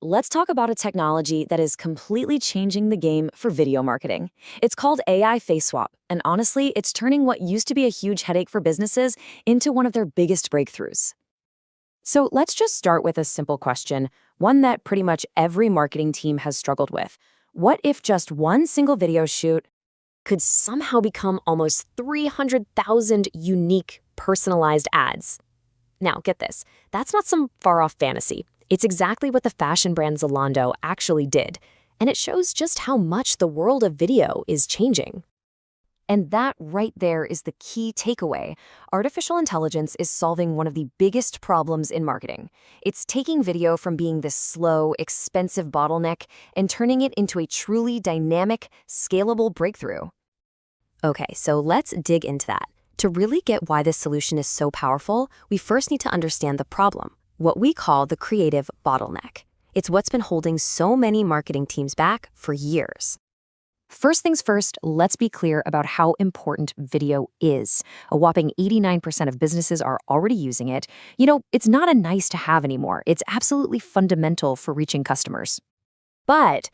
let's talk about a technology that is completely changing the game for video marketing. It's called AI Face Swap, and honestly, it's turning what used to be a huge headache for businesses into one of their biggest breakthroughs. So let's just start with a simple question, one that pretty much every marketing team has struggled with. What if just one single video shoot could somehow become almost 300,000 unique, personalized ads? Now, get this, that's not some far-off fantasy. It's exactly what the fashion brand Zalando actually did, and it shows just how much the world of video is changing. And that right there is the key takeaway. Artificial intelligence is solving one of the biggest problems in marketing. It's taking video from being this slow, expensive bottleneck and turning it into a truly dynamic, scalable breakthrough. Okay, so let's dig into that. To really get why this solution is so powerful, we first need to understand the problem, what we call the creative bottleneck. It's what's been holding so many marketing teams back for years. First things first, let's be clear about how important video is. A whopping 89% of businesses are already using it. It's not a nice to have anymore. It's absolutely fundamental for reaching customers. But,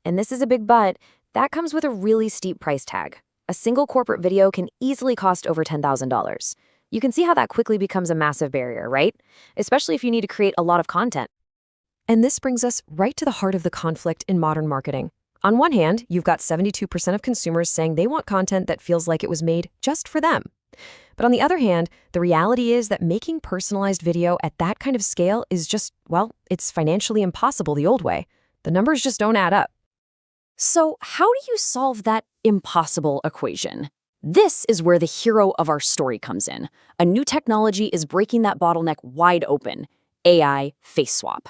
and this is a big but, that comes with a really steep price tag. A single corporate video can easily cost over $10,000. You can see how that quickly becomes a massive barrier, right? Especially if you need to create a lot of content. And this brings us right to the heart of the conflict in modern marketing. On one hand, you've got 72% of consumers saying they want content that feels like it was made just for them. But on the other hand, the reality is that making personalized video at that kind of scale is just, well, it's financially impossible the old way. The numbers just don't add up. So how do you solve that impossible equation? This is where the hero of our story comes in. A new technology is breaking that bottleneck wide open: AI Face Swap.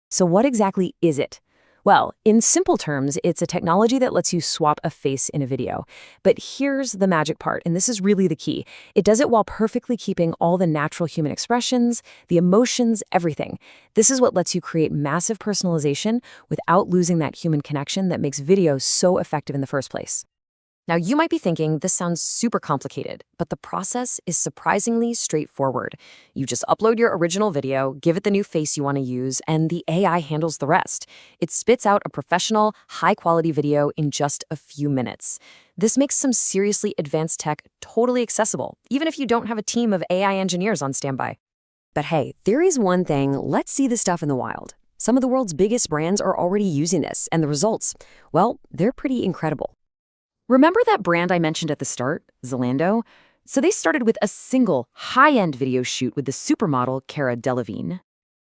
So what exactly is it? Well, in simple terms, it's a technology that lets you swap a face in a video. But here's the magic part, and this is really the key. It does it while perfectly keeping all the natural human expressions, the emotions, everything. This is what lets you create massive personalization without losing that human connection that makes video so effective in the first place. Now, you might be thinking this sounds super complicated, but the process is surprisingly straightforward. You just upload your original video, give it the new face you want to use, and the AI handles the rest. It spits out a professional, high-quality video in just a few minutes. This makes some seriously advanced tech totally accessible, even if you don't have a team of AI engineers on standby. But hey, theory's one thing, let's see this stuff in the wild. Some of the world's biggest brands are already using this, and the results, well, they're pretty incredible. Remember that brand I mentioned at the start, Zalando? So they started with a single high-end video shoot with the supermodel Cara Delevingne.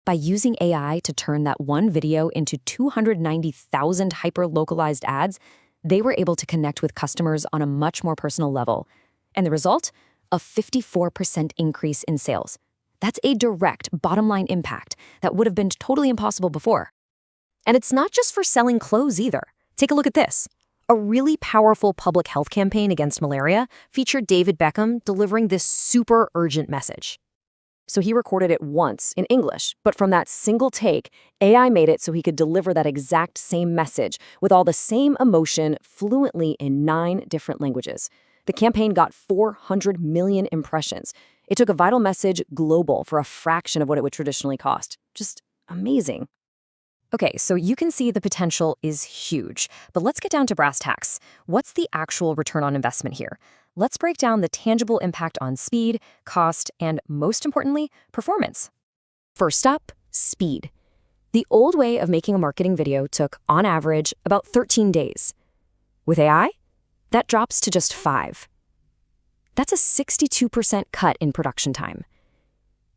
By using AI to turn that one video into 290,000 hyper-localized ads, they were able to connect with customers on a much more personal level. And the result? A 54% increase in sales. That's a direct bottom-line impact that would have been totally impossible before. And it's not just for selling clothes either. Take a look at this. A really powerful public health campaign against malaria featured David Beckham delivering this super urgent message. So he recorded it once in English, but from that single take, AI made it so he could deliver that exact same message with all the same emotion fluently in 9 different languages. The campaign got 400 million impressions. It took a vital message global for a fraction of what it would traditionally cost. Just amazing. Okay, so you can see the potential is huge, but let's get down to brass tacks. What's the actual return on investment here? Let's break down the tangible impact on speed, cost, and most importantly, performance. First up, speed. The old way of making a marketing video took, on average, about 13 days. With AI, that drops to just 5. That's a 62% cut in production time.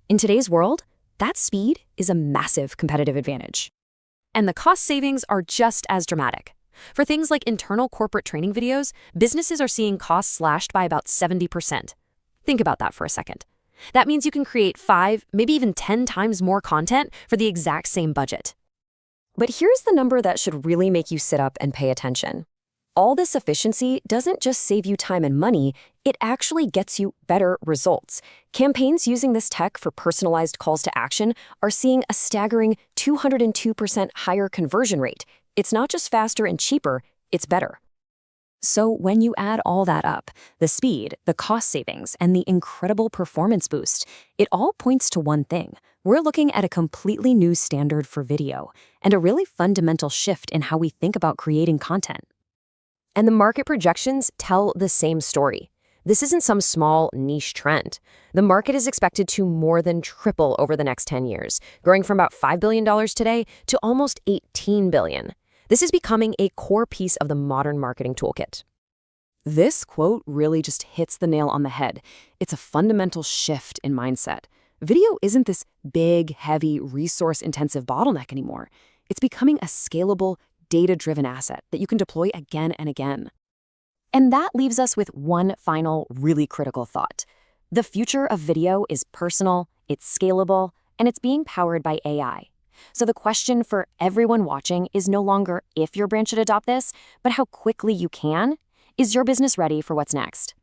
In today's world, that speed is a massive competitive advantage. And the cost savings are just as dramatic. For things like internal corporate training videos, businesses are seeing costs slashed by about 70%. Think about that for a second. That means you can create 5, maybe even 10 times more content for the exact same budget. But here's the number that should really make you sit up and pay attention. All this efficiency doesn't just save you time and money, it actually gets you better results. Campaigns using this tech for personalized calls to action are seeing a staggering 202% higher conversion rate. It's not just faster and cheaper, it's better. So when you add all that up, the speed, the cost savings, and the incredible performance boost, it all points to one thing. We're looking at a completely new standard for video and a really fundamental shift in how we think about creating content. And the market projections tell the same story. This isn't some small niche trend. The market is expected to more than triple over the next 10 years, growing from about $5 billion today to almost $18 billion. This is becoming a core piece of the modern marketing toolkit. This quote really just hits the nail on the head. It's a fundamental shift in mindset. Video isn't this big, heavy, resource-intensive bottleneck anymore. It's becoming a scalable, data-driven asset that you can deploy again and again. And that leaves us with one final, really critical thought. The future of video is personal, it's scalable, and it's being powered by AI. So the question for everyone watching is no longer if your brand should adopt this, but how quickly you can. Is your business ready for what's next?